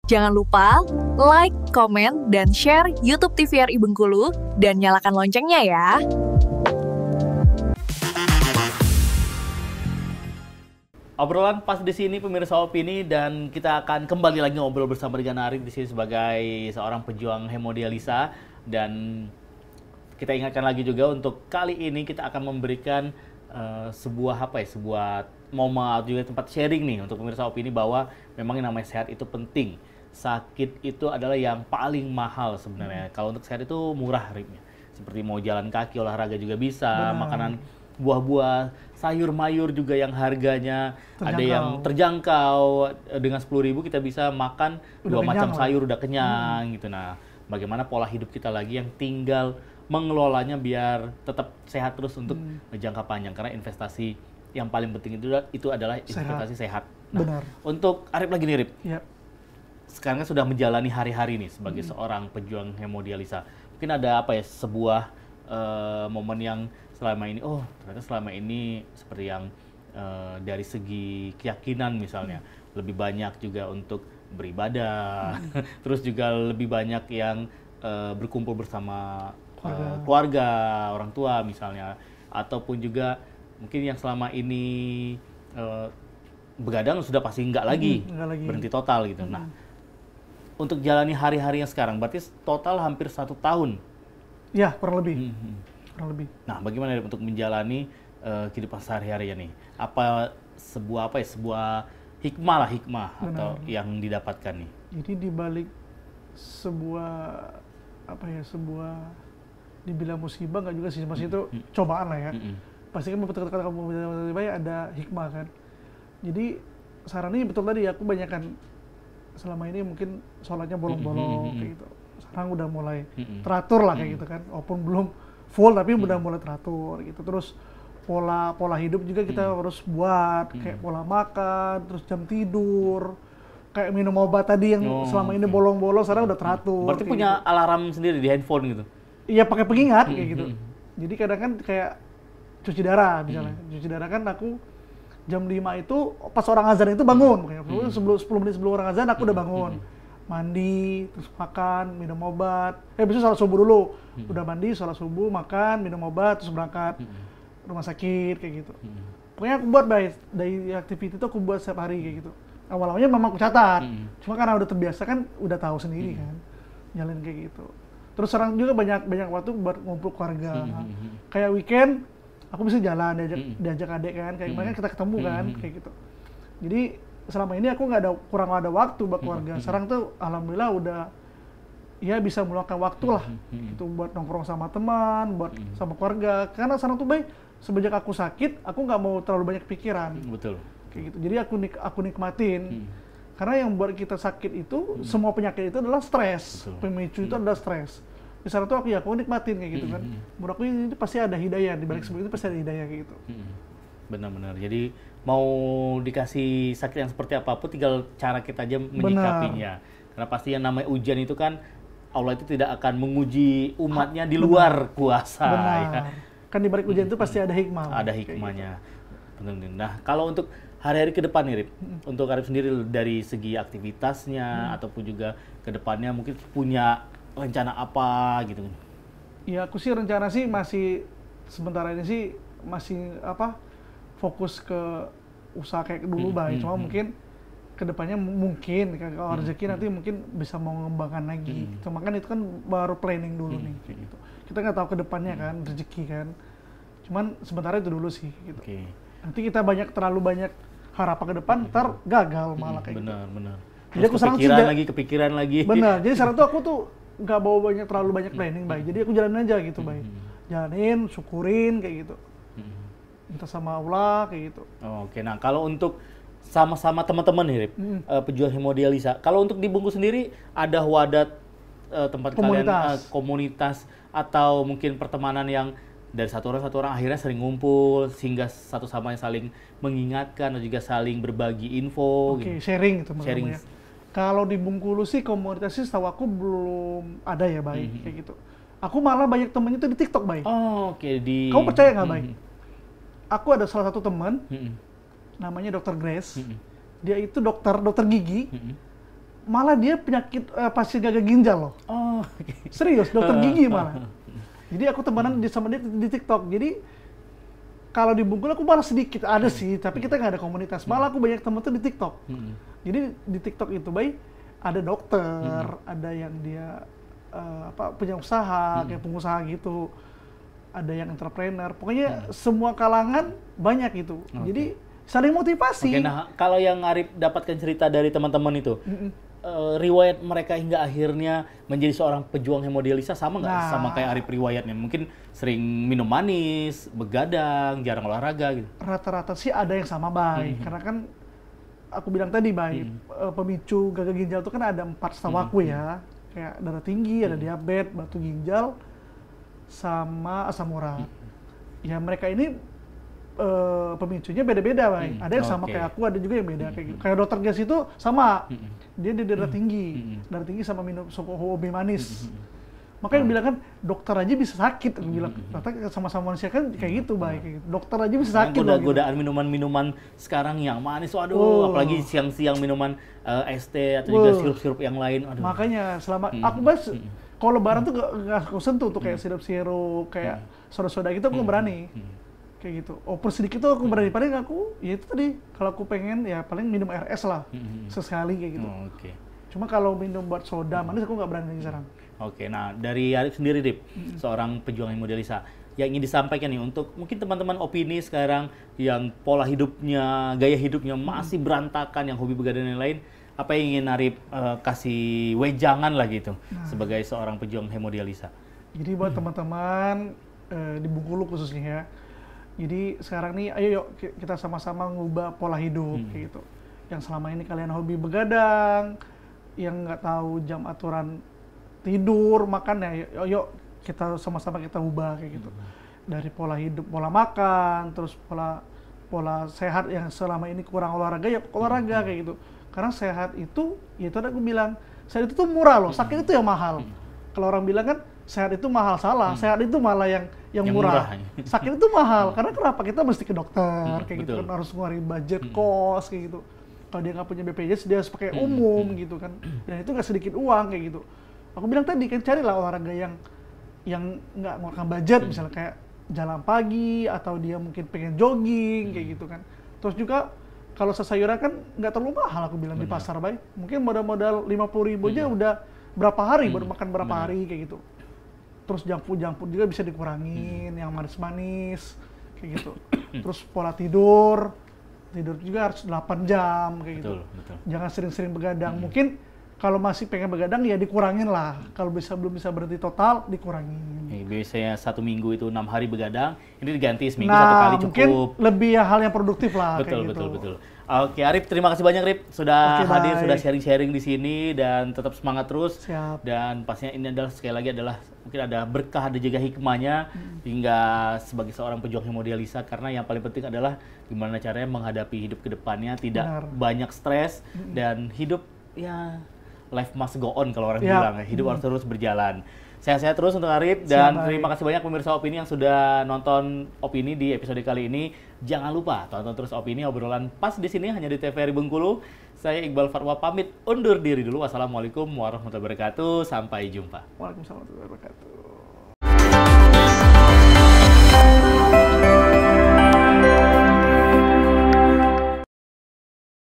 Jangan lupa like, komen, dan share YouTube TVRI Bengkulu dan nyalakan loncengnya ya. Obrolan pas di sini pemirsa opini, dan kita akan kembali lagi ngobrol bersama dengan Arif di sini sebagai seorang pejuang hemodialisa. Dan kita ingatkan lagi juga untuk kali ini kita akan memberikan sebuah momen juga tempat sharing nih untuk pemirsa opini bahwa memang yang namanya sehat itu penting. Sakit itu adalah yang paling mahal sebenarnya. Kalau untuk sehat itu murah ritnya. Seperti mau jalan kaki, olahraga juga bisa, makanan buah-buah, sayur mayur juga yang harganya ada yang terjangkau. Dengan 10.000 kita bisa makan dua macam sayur udah kenyang gitu. Nah, bagaimana pola hidup kita lagi yang tinggal mengelolanya biar tetap sehat terus untuk jangka panjang, karena investasi yang paling penting itu adalah investasi sehat. Nah, untuk Arif lagi nih, Rip. Sekarang kan sudah menjalani hari-hari nih sebagai seorang pejuang hemodialisa. Mungkin ada sebuah momen yang selama ini, ternyata selama ini seperti yang dari segi keyakinan misalnya, lebih banyak juga untuk beribadah, terus juga lebih banyak yang berkumpul bersama keluarga, orang tua misalnya, ataupun juga mungkin yang selama ini begadang sudah pasti nggak lagi, berhenti total gitu. Nah, untuk jalani hari-hari yang sekarang, berarti total hampir 1 tahun. Ya, kurang lebih. Kurang lebih. Nah, bagaimana untuk menjalani kehidupan sehari-harinya nih? Apa sebuah hikmah atau yang didapatkan nih? Jadi di balik sebuah dibilang musibah nggak juga sih, masih itu cobaan lah ya. Pasti kan betul kata kamu ada hikmah kan. Jadi sarannya betul tadi, aku banyakkan selama ini mungkin sholatnya bolong-bolong kayak gitu. Sekarang udah mulai teratur lah kayak gitu kan. Walaupun belum full tapi udah mulai teratur gitu. Terus pola hidup juga kita harus buat, kayak pola makan, terus jam tidur, kayak minum obat tadi yang selama ini bolong-bolong sekarang udah teratur. Berarti punya gitu. Alarm sendiri di handphone gitu? Iya, pakai pengingat kayak gitu. Jadi kadang kan kayak cuci darah misalnya. Cuci darah kan aku jam 5 itu pas orang azan itu bangun. Sebelum 10 menit sebelum orang azan aku udah bangun. Mandi, terus makan, minum obat. Biasanya sholat subuh dulu. Udah mandi, sholat subuh, makan, minum obat, terus berangkat rumah sakit kayak gitu. Pokoknya aku buat dari aktivitas itu aku buat setiap hari kayak gitu. Awalnya memang aku catat. Cuma karena udah terbiasa kan, udah tahu sendiri kan. Jalan kayak gitu. Terus sekarang juga banyak waktu buat ngumpul keluarga. Kayak weekend aku bisa jalan, diajak adik kan, kayak kemarin kita ketemu kan, kayak gitu. Jadi selama ini aku kurang ada waktu buat keluarga. Sekarang tuh alhamdulillah udah ya bisa meluangkan waktu lah, itu buat nongkrong sama teman, buat sama keluarga. Karena sekarang tuh semenjak aku sakit, aku nggak mau terlalu banyak pikiran. Betul. Kayak gitu. Jadi aku nikmatin. Karena yang buat kita sakit itu, semua penyakit itu adalah stres. Pemicu itu adalah stres. Misalnya tuh aku nikmatin kayak gitu kan. Menurut aku ini pasti ada hidayah, di balik semua itu pasti ada hidayah kayak gitu. Benar-benar. Jadi mau dikasih sakit yang seperti apapun, tinggal cara kita aja menyikapinya. Karena pasti yang namanya ujian itu kan, Allah itu tidak akan menguji umatnya di luar kuasa. Ya. Kan di balik ujian itu pasti ada hikmah. Ada hikmahnya. Gitu. Nah, kalau untuk hari-hari ke depan nih, Rip, untuk Arif sendiri dari segi aktivitasnya ataupun juga ke depannya mungkin punya rencana apa gitu? Ya aku sih rencana sih masih sementara ini sih masih fokus ke usaha kayak dulu baik. Cuma mungkin kedepannya mungkin kalau rezeki nanti mungkin bisa mau mengembangkan lagi. Cuma kan itu kan baru planning dulu nih kayak gitu. Kita nggak tahu kedepannya kan rezeki kan. Cuman sementara itu dulu sih gitu. Nanti kita terlalu banyak harapan ke depan, ntar gagal malah kayak gitu. Benar. Jadi aku kepikiran lagi. Benar. Jadi sekarang tuh aku tuh nggak bawa terlalu banyak planning baik. Jadi aku jalanin aja gitu baik. Jalanin, syukurin kayak gitu. Minta sama Allah kayak gitu. Oke, nah kalau untuk sama-sama teman-teman nih, Rip, pejuang hemodialisa. Kalau untuk di Bengkulu sendiri ada wadah tempat komunitas atau mungkin pertemanan yang dari satu orang akhirnya sering ngumpul sehingga satu sama yang saling mengingatkan dan juga saling berbagi info. Sharing gitu maksudnya. Kalau di Bengkulu sih komunitas sih setahu aku belum ada ya baik kayak gitu. Aku malah banyak temennya tuh di TikTok baik. Kamu percaya nggak baik? Aku ada salah satu teman namanya Dr. Grace. Dia itu dokter gigi. malah dia penyakit pasien gagal ginjal loh. Oh, Serius, dokter gigi malah. Jadi aku temenan sama dia di TikTok. Jadi kalau di Bengkulu aku malah sedikit ada sih, tapi kita nggak ada komunitas. Malah aku banyak temen tuh di TikTok. Jadi di TikTok itu ada dokter, ada yang dia punya usaha, kayak pengusaha gitu. Ada yang entrepreneur, pokoknya semua kalangan banyak itu. Jadi saling motivasi. Oke, nah kalau yang Arif dapatkan cerita dari teman-teman itu, riwayat mereka hingga akhirnya menjadi seorang pejuang hemodialisa sama nggak sama kayak Arif riwayatnya? Mungkin sering minum manis, begadang, jarang olahraga gitu. Rata-rata sih ada yang sama, Bay. Karena kan aku bilang tadi, Bay, pemicu gagal ginjal itu kan ada 4 setahu aku ya. Kayak darah tinggi, ada diabetes, batu ginjal, sama asam urat. Ya mereka ini pemicunya beda-beda, Bay. Ada yang sama kayak aku, ada juga yang beda kayak gitu. Kayak dokter Gas itu sama, dia di darah tinggi, sama minum hobi manis. Makanya bilang kan dokter aja bisa sakit, aku bilang. Ternyata sama-sama manusia kan kayak gitu, Bay. Kayak gitu. Dokter aja bisa sakit. Godaan minuman-minuman sekarang yang manis, waduh, apalagi siang-siang minuman es teh atau juga sirup-sirup yang lain. Aduh. Makanya selama aku kalau lebaran tuh gak aku sentuh tuh kayak sirup-sirup, kayak soda-soda gitu aku nggak berani. Kayak gitu. Oper sedikit tuh aku berani. Paling aku, ya itu tadi, kalau aku pengen ya paling minum RS lah, sesekali kayak gitu. Cuma kalau minum buat soda manis aku nggak berani lagi sekarang. Oke, nah dari Arif sendiri, Rip, seorang pejuang hemodialisa, yang ingin disampaikan nih untuk mungkin teman-teman opini sekarang yang pola hidupnya, gaya hidupnya masih berantakan, yang hobi begadang dan lain-lain, apa yang ingin Arif kasih wejangan lah gitu sebagai seorang pejuang hemodialisa? Jadi buat teman-teman di Bengkulu khususnya ya, jadi sekarang nih ayo yuk kita sama-sama ngubah pola hidup kayak gitu. Yang selama ini kalian hobi begadang, yang nggak tahu jam aturan tidur, makan ya, yuk kita sama-sama kita ubah kayak gitu. Dari pola hidup, pola makan, terus pola sehat yang selama ini kurang olahraga, ya olahraga kayak gitu. Karena sehat itu, ya itu aku bilang, sehat itu tuh murah loh, sakit itu yang mahal. Kalau orang bilang kan sehat itu mahal, salah. Sehat itu malah yang murah. Sakit itu mahal. Karena kenapa? Kita mesti ke dokter kayak gitu kan, harus ngeluarin budget kos kayak gitu. Kalau dia nggak punya BPJS dia harus pakai umum gitu kan. Dan itu nggak sedikit uang kayak gitu. Aku bilang tadi kan carilah olahraga yang nggak ngeluarkan budget, misalnya kayak jalan pagi atau dia mungkin pengen jogging kayak gitu kan. Terus juga kalau sayuran kan nggak terlalu mahal aku bilang di pasar, Bay. Mungkin modal 50.000 aja udah berapa hari, baru makan berapa hari kayak gitu. Terus junk food juga bisa dikurangin, yang manis-manis kayak gitu. Terus pola tidur juga harus 8 jam kayak gitu. Betul. Jangan sering-sering begadang. Mungkin kalau masih pengen begadang ya dikurangin lah. Kalau belum bisa berhenti total, dikurangin. Biasanya 1 minggu itu 6 hari begadang, ini diganti seminggu 1 kali cukup. Mungkin lebih hal yang produktif lah. Betul. Oke, Arif, terima kasih banyak, Rip, sudah hadir, sudah sharing-sharing di sini, dan tetap semangat terus. Siap. Dan pastinya ini adalah sekali lagi adalah mungkin ada berkah, ada juga hikmahnya hingga sebagai seorang pejuang hemodialisa, karena yang paling penting adalah gimana caranya menghadapi hidup ke depannya, tidak banyak stres dan hidup ya life must go on kalau orang bilang, hidup harus terus berjalan. Sehat-sehat terus untuk Arif, dan terima kasih banyak pemirsa Opini yang sudah nonton Opini di episode kali ini. Jangan lupa tonton terus Opini, obrolan pas di sini hanya di TVRI Bengkulu. Saya Iqbal Fatwa pamit undur diri dulu. Wassalamualaikum warahmatullahi wabarakatuh. Sampai jumpa. Waalaikumsalam warahmatullahi wabarakatuh.